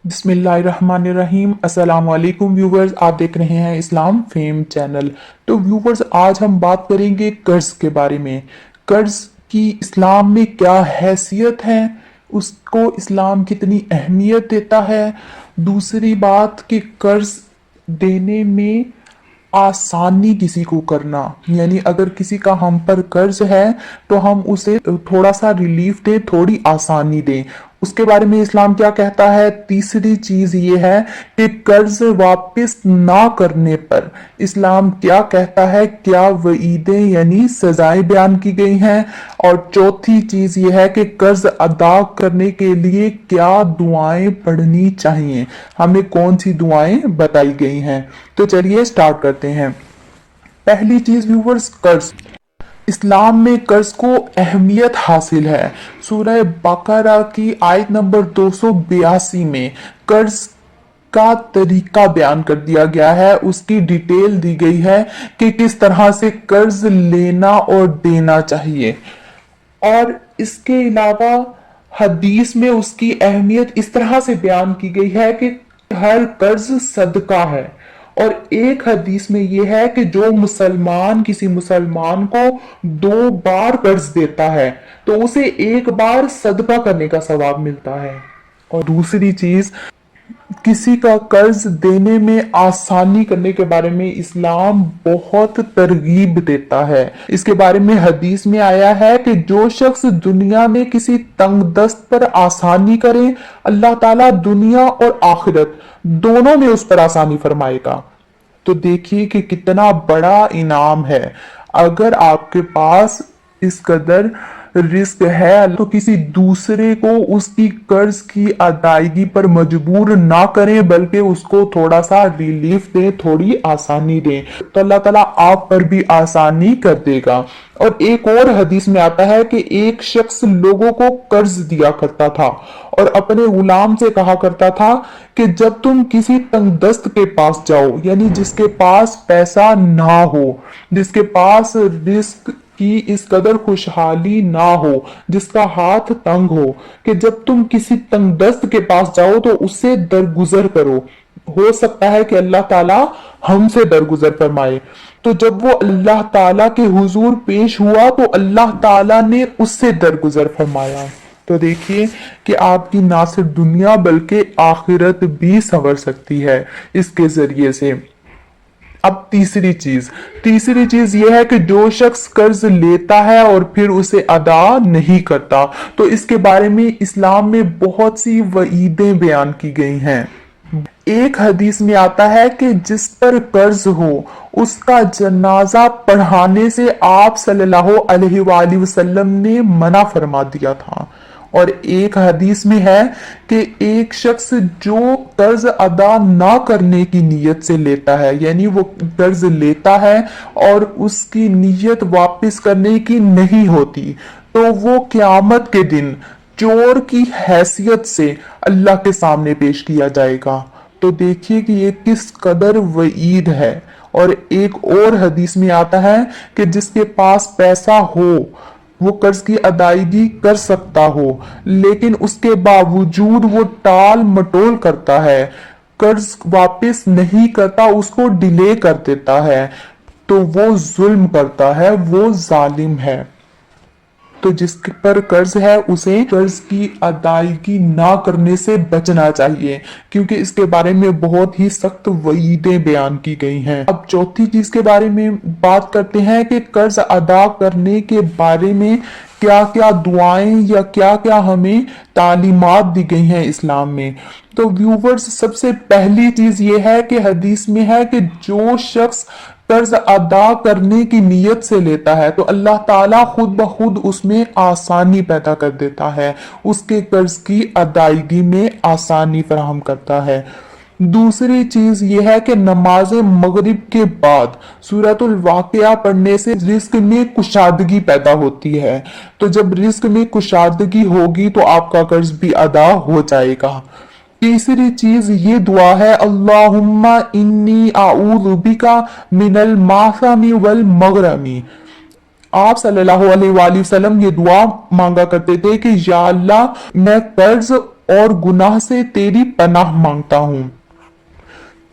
बिस्मिल्लाहिर्रहमानिर्रहीम। अस्सलाम वालेकुम व्यूवर्स, आप देख रहे हैं इस्लाम फेम चैनल। तो व्यूवर्स, आज हम बात करेंगे कर्ज के बारे में। कर्ज की इस्लाम में क्या हैसियत है, उसको इस्लाम कितनी अहमियत देता है। दूसरी बात कि कर्ज देने में आसानी किसी को करना, यानी अगर किसी का हम पर कर्ज है तो हम उसे थोड़ा सा रिलीफ दें, थोड़ी आसानी दें, उसके बारे में इस्लाम क्या कहता है। तीसरी चीज ये है कि कर्ज वापस ना करने पर इस्लाम क्या कहता है, क्या वईदें यानी सजाएं बयान की गई हैं। और चौथी चीज ये है कि कर्ज अदा करने के लिए क्या दुआएं पढ़नी चाहिए, हमें कौन सी दुआएं बताई गई हैं। तो चलिए स्टार्ट करते हैं। पहली चीज व्यूवर्स, कर्ज। इस्लाम में कर्ज को अहमियत हासिल है। सूरह बकरा की आयत नंबर 282 में कर्ज का तरीका बयान कर दिया गया है, उसकी डिटेल दी गई है कि किस तरह से कर्ज लेना और देना चाहिए। और इसके अलावा हदीस में उसकी अहमियत इस तरह से बयान की गई है कि हर कर्ज सदका है। और एक हदीस में यह है कि जो मुसलमान किसी मुसलमान को 2 बार कर्ज देता है तो उसे 1 बार सदका करने का सवाब मिलता है। और दूसरी चीज, किसी का कर्ज देने में आसानी करने के बारे में इस्लाम बहुत तरगीब देता है। इसके बारे में हदीस में आया है कि जो शख्स दुनिया में किसी तंगदस्त पर आसानी करे, अल्लाह ताला दुनिया और आखिरत दोनों में उस पर आसानी फरमाएगा। तो देखिए कि कितना बड़ा इनाम है। अगर आपके पास इस कदर रिस्क है तो किसी दूसरे को उसकी कर्ज की अदायगी पर मजबूर ना करें, बल्कि उसको थोड़ा सा रिलीफ दें, थोड़ी आसानी दें, तो अल्लाह ताला आप पर भी आसानी कर देगा। और एक और हदीस में आता है कि एक शख्स लोगों को कर्ज दिया करता था और अपने गुलाम से कहा करता था कि जब तुम किसी तंगदस्त के पास जाओ, यानी जिसके पास पैसा ना हो, जिसके पास रिस्क की इस कदर खुशहाली ना हो, जिसका हाथ तंग हो, कि जब तुम किसी तंगदस्त के पास जाओ तो उससे दरगुजर करो, हो सकता है कि अल्लाह ताला हमसे दरगुजर फरमाए। तो जब वो अल्लाह ताला के हुजूर पेश हुआ तो अल्लाह ताला ने उससे दरगुजर फरमाया। तो देखिए कि आपकी ना सिर्फ दुनिया बल्कि आखिरत भी संवर सकती है इसके जरिए से। अब तीसरी चीज यह है कि जो शख्स कर्ज लेता है और फिर उसे अदा नहीं करता, तो इसके बारे में इस्लाम में बहुत सी वईदें बयान की गई हैं। एक हदीस में आता है कि जिस पर कर्ज हो उसका जनाजा पढ़ाने से आप सल्लल्लाहु अलैहि वसल्लम ने मना फरमा दिया था। और एक हदीस में है कि एक शख्स जो कर्ज अदा ना करने की नीयत से लेता है, यानी वो कर्ज लेता है और उसकी नीयत वापस करने की नहीं होती, तो वो क़यामत के दिन चोर की हैसियत से अल्लाह के सामने पेश किया जाएगा। तो देखिए कि ये किस कदर वईद है। और एक और हदीस में आता है कि जिसके पास पैसा हो, वो कर्ज की अदायगी कर सकता हो, लेकिन उसके बावजूद वो टाल मटोल करता है, कर्ज वापस नहीं करता, उसको डिले कर देता है, तो वो जुल्म करता है, वो जालिम है। तो जिसके पर कर्ज है उसे कर्ज की अदायगी ना करने से बचना चाहिए, क्योंकि इसके बारे में बहुत ही सख्त वईदें बयान की गई हैं। अब चौथी चीज के बारे में बात करते हैं कि कर्ज अदा करने के बारे में क्या क्या दुआएं या क्या क्या हमें तालीमात दी गई हैं इस्लाम में। तो व्यूवर्स, सबसे पहली चीज ये है कि हदीस में है कि जो शख्स कर्ज अदा करने की नीयत से लेता है तो अल्लाह ताला खुद ब खुद उसमें आसानी पैदा कर देता है, उसके कर्ज की अदायगी में आसानी फराहम करता है। दूसरी चीज यह है कि नमाज मगरिब के बाद सूरतुल वाक़िया पढ़ने से रिस्क में कुशादगी पैदा होती है। तो जब रिस्क में कुशादगी होगी तो आपका कर्ज भी अदा हो जाएगा। तीसरी चीज ये दुआ है, अल्लाहुम्मा इन्नी आऊज़ु बिका मिनल मासामी वल मगरमी। आप सल्लल्लाहु अलैहि वसल्लम ये दुआ मांगा करते थे कि या अल्लाह, मैं कर्ज और गुनाह से तेरी पनाह मांगता हूँ।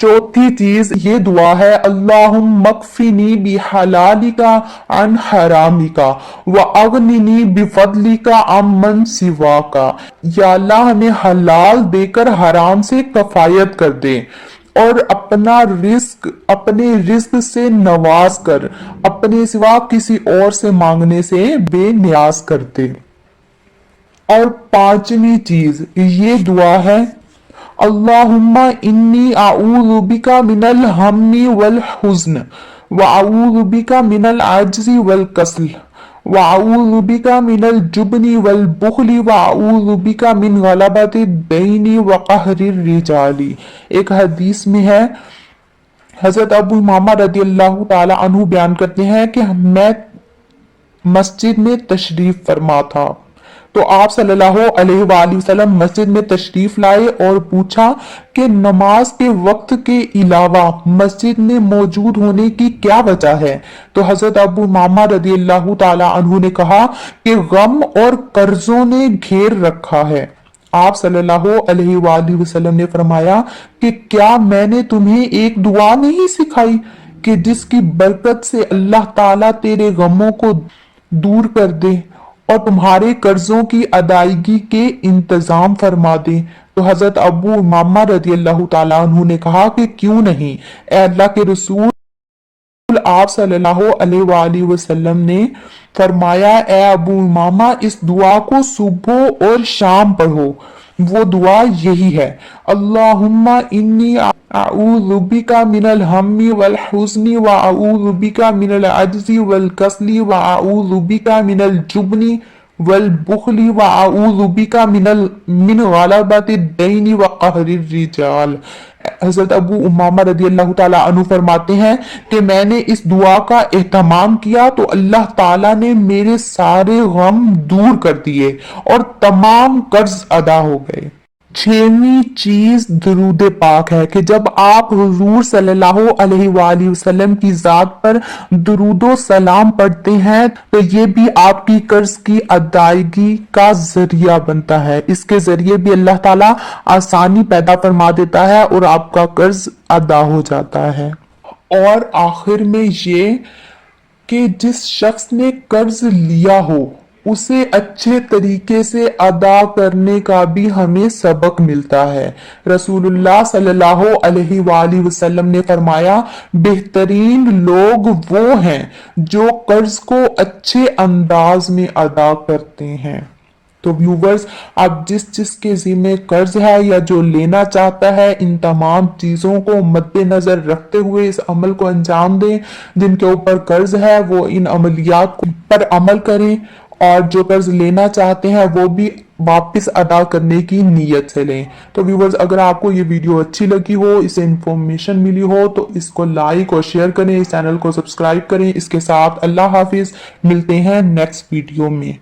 चौथी चीज ये दुआ है, अल्लाहुम्मा मकफिनी बि हलालिका अन हरामिका व अगनिनी बिफदलिका अम्मन सिवाका। या अल्लाह हमें हलाल देकर हराम से कफायत कर दे और अपने रिस्क से नवाज कर अपने सिवा किसी और से मांगने से बेनियाज कर दे। और पांचवी चीज ये दुआ है, अल्लाहुम्मा इन्नी आऊज़ु बिका मिनल हम्मी वल हुज़्न व आऊज़ु बिका मिनल आज्ज़ी वल कसल व आऊज़ु बिका मिनल जुबनी वल बुखली व आऊज़ु बिका मिन गलबति दैनी व कहरिर रिजाली। एक हदीस में है, हजरत अबू उमामा रदी अल्लाह ताला अन्हु बयान करते हैं कि मैं मस्जिद में तशरीफ फरमा था तो आप सल्लल्लाहु अलैहि वसल्लम मस्जिद में तशरीफ लाए और पूछा कि नमाज के वक्त के अलावा मस्जिद में मौजूद होने की क्या वजह है। तो हजरत अबू उमामा रदी अल्लाह ताला अन्हु ने कहा कि गम और कर्जों ने घेर रखा है। आप सल्लल्लाहु अलैहि वसल्लम ने फरमाया कि क्या मैंने तुम्हें एक दुआ नहीं सिखाई कि जिसकी बरकत से अल्लाह ताला तेरे गमों को दूर कर दे और तुम्हारे कर्जों की अदायगी के इंतजाम फरमा दे। तो हजरत अबू उमामा रदी अल्लाह ताला अन्हु ने कहा कि क्यों नहीं, ए अल्लाह के रसूल। आप सल्लल्लाहु अलैहि वसल्लम ने फरमाया, ए अबू उमामा इस दुआ को सुबह और शाम पढ़ो। वो दुआ यही है, अल्लाहुम्मा इन्नी अऊज़ु बिका मिनल हम्मी वल हुज़्नी व अऊज़ु बिका मिनल अज्ज़ी वल कसली व अऊज़ु बिका मिनल जुबनी वल बुखली व अऊज़ु बिका मिन गलबति दैनी व कहरिर रिजाल। हजरत अबू उमामा रदी अल्लाह ताला अन्हु फरमाते हैं कि मैंने इस दुआ का एहतमाम किया तो अल्लाह ताला ने मेरे सारे गम दूर कर दिए और तमाम कर्ज अदा हो गए। छठवीं चीज दरूद पाक है कि जब आप हुजूर सल्लल्लाहु अलैहि वसल्लम की जात पर दरूदो सलाम पढ़ते हैं तो ये भी आपकी कर्ज की अदायगी का जरिया बनता है। इसके जरिए भी अल्लाह ताला आसानी पैदा फरमा देता है और आपका कर्ज अदा हो जाता है। और आखिर में ये कि जिस शख्स ने कर्ज लिया हो उसे अच्छे तरीके से अदा करने का भी हमें सबक मिलता है। रसूलुल्लाह सल्लल्लाहु अलैहि वसल्लम ने फरमाया, बेहतरीन लोग वो हैं जो कर्ज को अच्छे अंदाज में अदा करते हैं। तो व्यूवर्स, आप जिस के जिम्मे कर्ज है या जो लेना चाहता है, इन तमाम चीजों को मद्देनजर रखते हुए इस अमल को अंजाम दें। जिनके ऊपर कर्ज है वो इन अमलियात पर अमल करें और जो कर्ज लेना चाहते हैं वो भी वापस अदा करने की नीयत से लें। तो व्यूवर्स, अगर आपको ये वीडियो अच्छी लगी हो, इससे इंफॉर्मेशन मिली हो तो इसको लाइक और शेयर करें, इस चैनल को सब्सक्राइब करें। इसके साथ अल्लाह हाफिज, मिलते हैं नेक्स्ट वीडियो में।